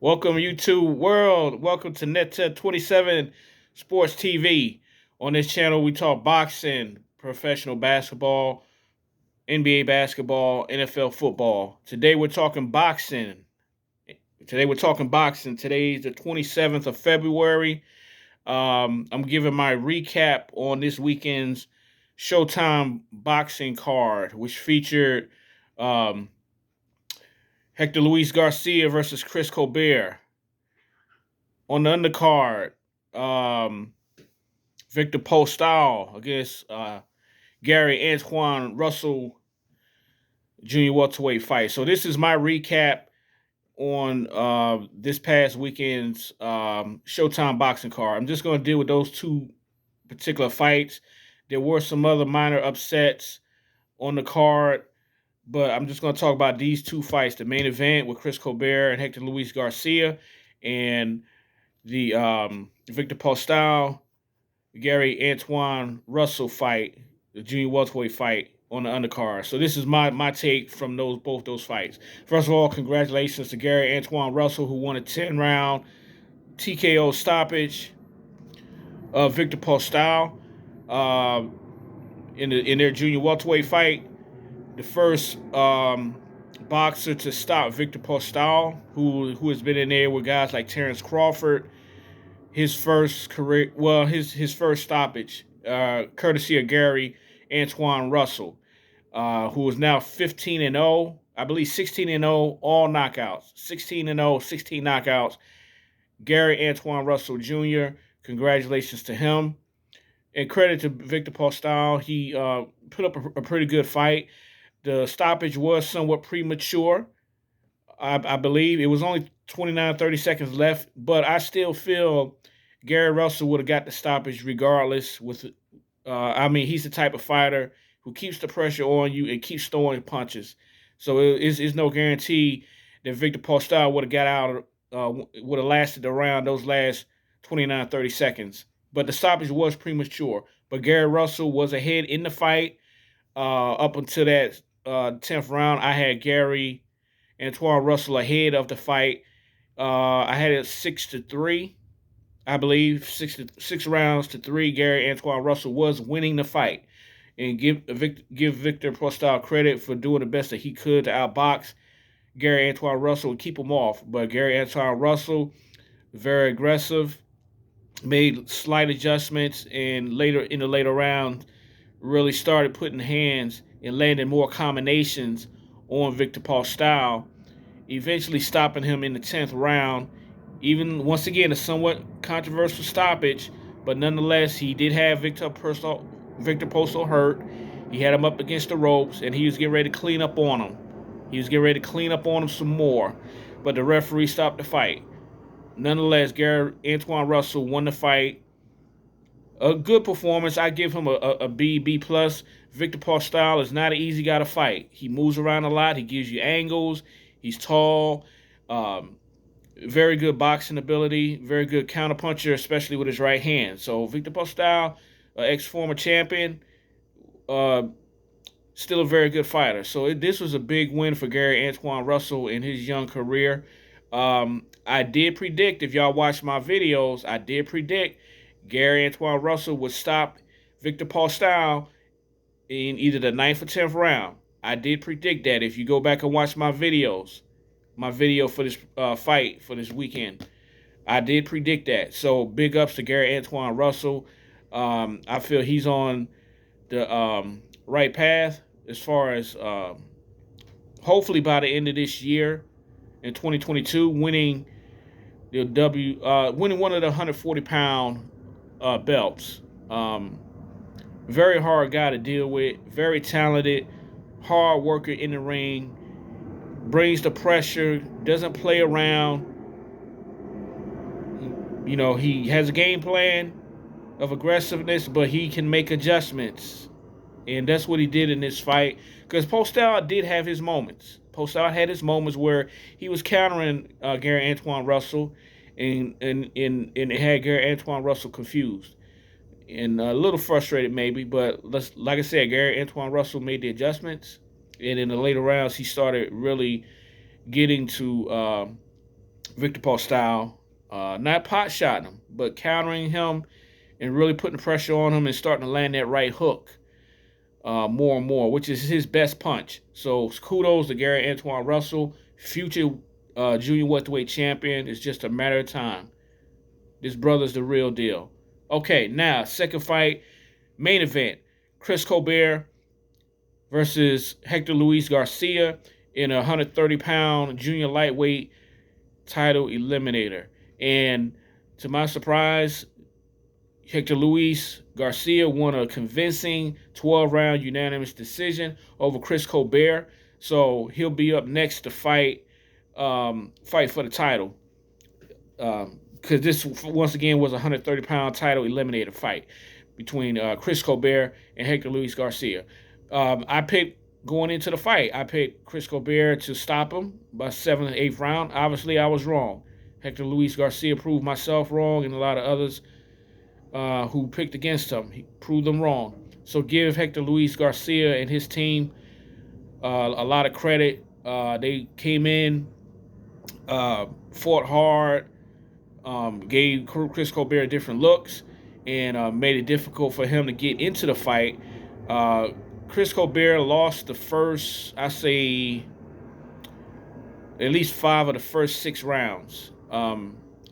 Welcome, YouTube world. Welcome to NetTech 27 Sports TV. On this channel, we talk boxing, professional basketball, NBA basketball, NFL football. Today, we're talking boxing. Today's the 27th of February. I'm giving my recap on this weekend's Showtime boxing card, which featured um, Hector Luis Garcia versus Chris Colbert. On the undercard, um, Victor Postol against Gary Antoine Russell Junior welterweight fight. So this is my recap on this past weekend's Showtime boxing card. I'm just going to deal with those two particular fights. There were some other minor upsets on the card, but I'm just going to talk about these two fights: the main event with Chris Colbert and Hector Luis Garcia, and the Victor Postol Gary Antoine Russell fight, the junior welterweight fight on the undercard. So this is my take from both those fights. First of all, congratulations to Gary Antoine Russell, who won a 10-round TKO stoppage of Victor Postol in their junior welterweight fight. The first boxer to stop Victor Postol, who has been in there with guys like Terrence Crawford. His first first stoppage, courtesy of Gary Antoine Russell, who is now 15-0, I believe 16-0, all knockouts, 16-0, 16 knockouts. Gary Antoine Russell Jr., congratulations to him. And credit to Victor Postol, he put up a pretty good fight. The stoppage was somewhat premature. I believe it was only 29, 30 seconds left, but I still feel Gary Russell would have got the stoppage regardless. He's the type of fighter who keeps the pressure on you and keeps throwing punches. So it's no guarantee that Victor Postol would have got out, would have lasted around those last 29, 30 seconds. But the stoppage was premature. But Gary Russell was ahead in the fight up until that 10th round. I had Gary Antoine Russell ahead of the fight. I had it 6-3, I believe, 6 rounds to 3. Gary Antoine Russell was winning the fight, and give Victor Postol credit for doing the best that he could to outbox Gary Antoine Russell and keep him off. But Gary Antoine Russell, very aggressive, made slight adjustments, and later in the later round, really started putting hands and landing more combinations on Victor Postol, eventually stopping him in the 10th round. Even once again, a somewhat controversial stoppage, but nonetheless, he did have Victor Postol hurt. He had him up against the ropes, and he was getting ready to clean up on him. Some more, but the referee stopped the fight. Nonetheless, Gary Antoine Russell won the fight. A good performance. I give him a B plus. Victor Postol is not an easy guy to fight. He moves around a lot. He gives you angles. He's tall. Very good boxing ability. Very good counterpuncher, especially with his right hand. So Victor Postol, ex-former champion, still a very good fighter. So this was a big win for Gary Antoine Russell in his young career. I did predict, if y'all watch my videos, I did predict Gary Antoine Russell would stop Victor Postol in either the 9th or 10th round. I did predict that. If you go back and watch my videos, my video for this fight for this weekend, I did predict that. So big ups to Gary Antoine Russell. I feel he's on the right path as far as hopefully by the end of this year in 2022, winning one of the 140-pound belts. Very hard guy to deal with. Very talented, hard worker in the ring. Brings the pressure. Doesn't play around. You know, he has a game plan of aggressiveness, but he can make adjustments. And that's what he did in this fight. Because Postol did have his moments. Postol had his moments where he was countering Gary Antoine Russell, and it had Gary Antoine Russell confused and a little frustrated maybe. But like I said, Gary Antoine Russell made the adjustments, and in the later rounds he started really getting to Victor Postol, not pot shotting him, but countering him and really putting pressure on him and starting to land that right hook more and more, which is his best punch. So kudos to Gary Antione Russell, future junior welterweight champion. It's just a matter of time. This brother's the real deal. Okay, now second fight, main event: Chris Colbert versus Hector Luis Garcia in a 130-pound junior lightweight title eliminator. And to my surprise, Hector Luis Garcia won a convincing 12-round unanimous decision over Chris Colbert. So he'll be up next to fight for the title. Because this, once again, was a 130-pound title eliminator fight between Chris Colbert and Hector Luis Garcia. I picked, going into the fight, I picked Chris Colbert to stop him by 7th and 8th round. Obviously, I was wrong. Hector Luis Garcia proved myself wrong, and a lot of others who picked against him. He proved them wrong. So give Hector Luis Garcia and his team a lot of credit. They came in, fought hard, gave Chris Colbert different looks, and made it difficult for him to get into the fight. Chris Colbert lost the first, I say, at least 5 of the first 6 rounds,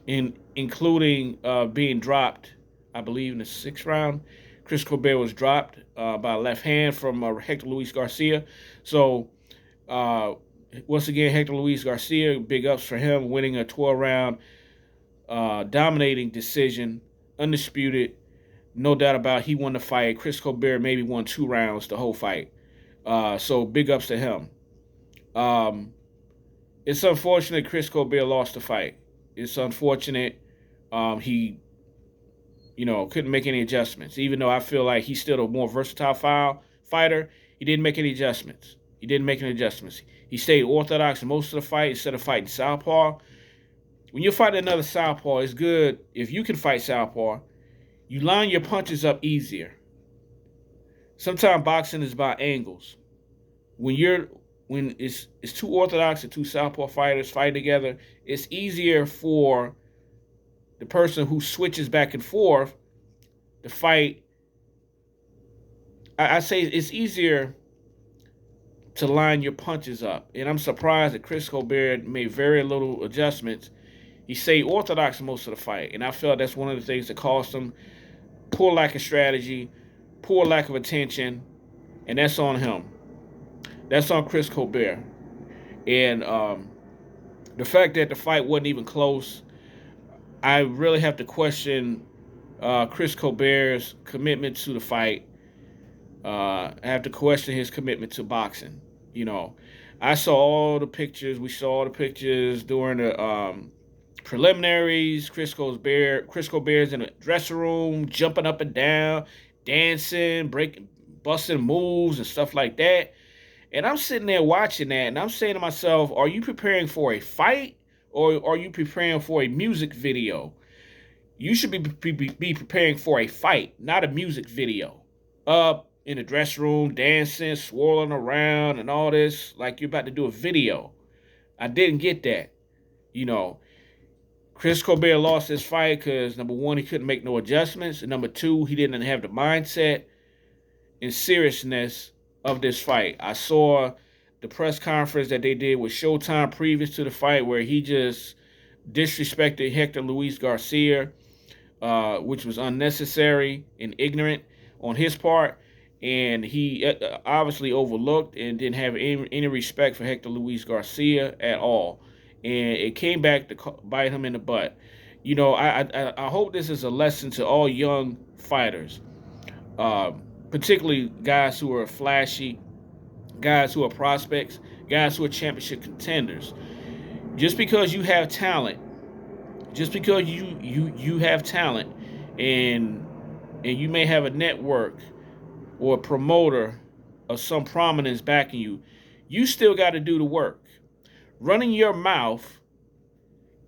including being dropped, I believe, in the 6th round. Chris Colbert was dropped by a left hand from Hector Luis Garcia. So, once again, Hector Luis Garcia, big ups for him, winning a 12-round dominating decision, undisputed. No doubt about it, he won the fight. Chris Colbert maybe won 2 rounds the whole fight. So big ups to him. It's unfortunate Chris Colbert lost the fight. It's unfortunate he, couldn't make any adjustments. Even though I feel like he's still a more versatile fighter, he didn't make any adjustments. He stayed orthodox most of the fight instead of fighting southpaw. When you're fighting another southpaw, it's good if you can fight southpaw. You line your punches up easier. Sometimes boxing is about angles. When it's two orthodox and two southpaw fighters fighting together, it's easier for the person who switches back and forth to fight. I say it's easier to line your punches up. And I'm surprised that Chris Colbert made very little adjustments. He stayed orthodox most of the fight. And I felt that's one of the things that cost him. Poor lack of strategy, poor lack of attention, and that's on him. That's on Chris Colbert. And the fact that the fight wasn't even close, I really have to question Chris Colbert's commitment to the fight. I have to question his commitment to boxing. I saw all the pictures. We saw all the pictures during the preliminaries. Chris Colbert's in the dressing room, jumping up and down, dancing, busting moves and stuff like that. And I'm sitting there watching that, and I'm saying to myself, are you preparing for a fight, or are you preparing for a music video? You should be preparing for a fight, not a music video. Up in the dressing room, dancing, swirling around, and all this, like you're about to do a video. I didn't get that. Chris Colbert lost this fight because, number one, he couldn't make no adjustments. And number two, he didn't have the mindset and seriousness of this fight. I saw the press conference that they did with Showtime previous to the fight where he just disrespected Hector Luis Garcia, which was unnecessary and ignorant on his part. And he obviously overlooked and didn't have any respect for Hector Luis Garcia at all. And it came back to bite him in the butt. I hope this is a lesson to all young fighters, particularly guys who are flashy, guys who are prospects, guys who are championship contenders. Just because you have talent, you have talent, and you may have a network or a promoter of some prominence backing you, you still got to do the work. Running your mouth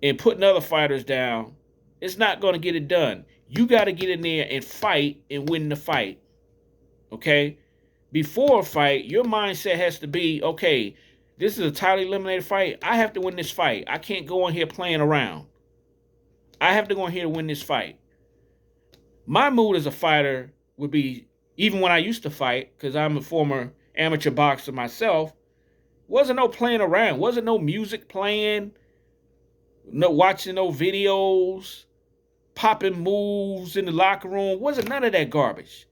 and putting other fighters down, it's not going to get it done. You got to get in there and fight and win the fight. Okay? Before a fight, your mindset has to be, okay, This is a title eliminator fight. I have to win this fight. I can't go in here playing around. I have to go in here to win this fight. My mood as a fighter would be, even when I used to fight, because I'm a former amateur boxer myself, wasn't no playing around. Wasn't no music playing, no watching no videos, popping moves in the locker room. Wasn't none of that garbage.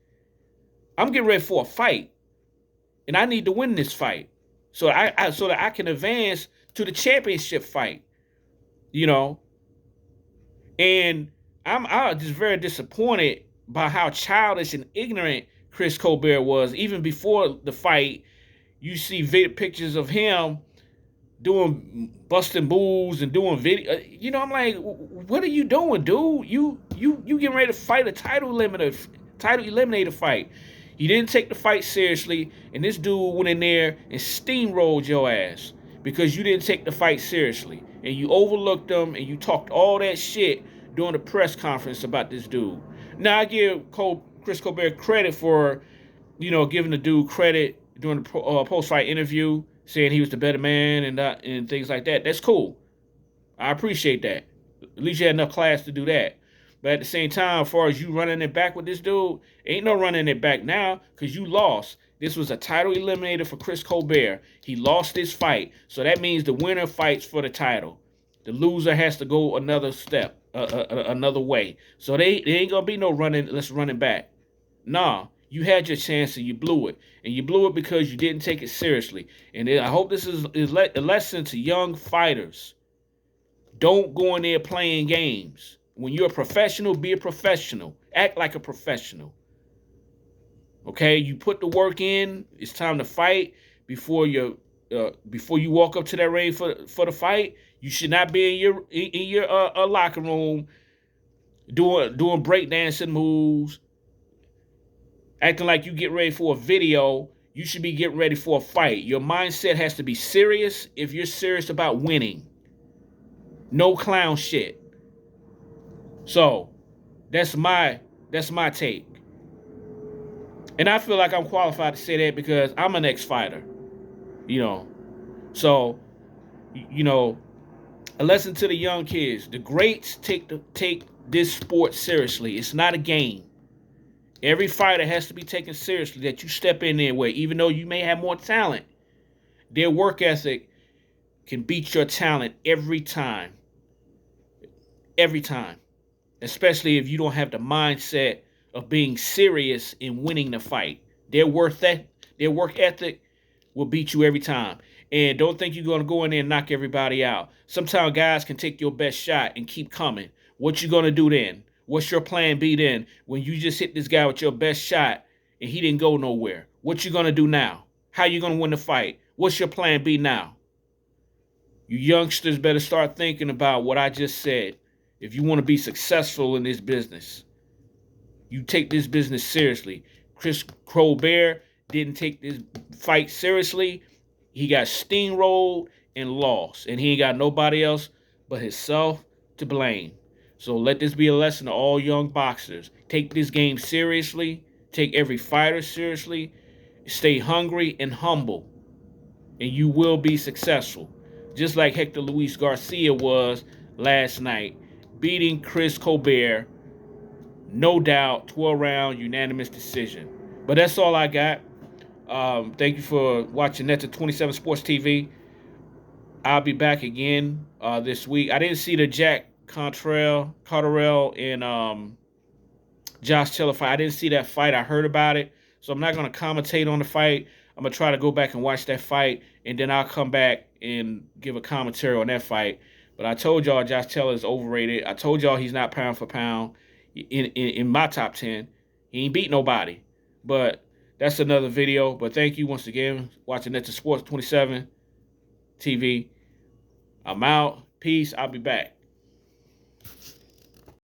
I'm getting ready for a fight, and I need to win this fight so so that I can advance to the championship fight. You know, and I'm just very disappointed by how childish and ignorant Chris Colbert was. Even before the fight, you see pictures of him busting moves and doing video. You know, I'm like, what are you doing, dude? You getting ready to fight a title eliminator fight. You didn't take the fight seriously, and this dude went in there and steamrolled your ass because you didn't take the fight seriously, and you overlooked him, and you talked all that shit during the press conference about this dude. Now I give Chris Colbert credit for, giving the dude credit during the post-fight interview, saying he was the better man and things like that. That's cool. I appreciate that. At least you had enough class to do that. But at the same time, as far as you running it back with this dude, ain't no running it back now because you lost. This was a title eliminator for Chris Colbert. He lost this fight. So that means the winner fights for the title. The loser has to go another step, another way. So there ain't going to be no let's run it back. Nah, you had your chance and you blew it. And you blew it because you didn't take it seriously. And I hope this is a lesson to young fighters. Don't go in there playing games. When you're a professional, be a professional. Act like a professional. Okay, you put the work in. It's time to fight. Before you walk up to that ring for the fight, you should not be in your locker room doing breakdancing moves, acting like you get ready for a video. You should be getting ready for a fight. Your mindset has to be serious if you're serious about winning. No clown shit. So, that's my take. And I feel like I'm qualified to say that because I'm an ex-fighter. So, a lesson to the young kids. The greats take this sport seriously. It's not a game. Every fighter has to be taken seriously that you step in there with, even though you may have more talent. Their work ethic can beat your talent every time. Every time. Especially if you don't have the mindset of being serious in winning the fight. Their work ethic will beat you every time. And don't think you're going to go in there and knock everybody out. Sometimes guys can take your best shot and keep coming. What you going to do then? What's your plan B then? When you just hit this guy with your best shot and he didn't go nowhere. What you going to do now? How you going to win the fight? What's your plan B now? You youngsters better start thinking about what I just said. If you want to be successful in this business, you take this business seriously. Chris Colbert didn't take this fight seriously. He got steamrolled and lost. And he ain't got nobody else but himself to blame. So let this be a lesson to all young boxers. Take this game seriously. Take every fighter seriously. Stay hungry and humble. And you will be successful. Just like Hector Luis Garcia was last night. Beating Chris Colbert, no doubt, 12-round unanimous decision. But that's all I got. Thank you for watching Net to 27 Sports TV. I'll be back again this week. I didn't see the Jack Cotterell and Josh Taylor fight. I didn't see that fight. I heard about it. So I'm not going to commentate on the fight. I'm going to try to go back and watch that fight. And then I'll come back and give a commentary on that fight. But I told y'all Josh Taylor is overrated. I told y'all he's not pound for pound in my top 10. He ain't beat nobody. But that's another video. But thank you once again watching Net to Sports 27 TV. I'm out. Peace. I'll be back.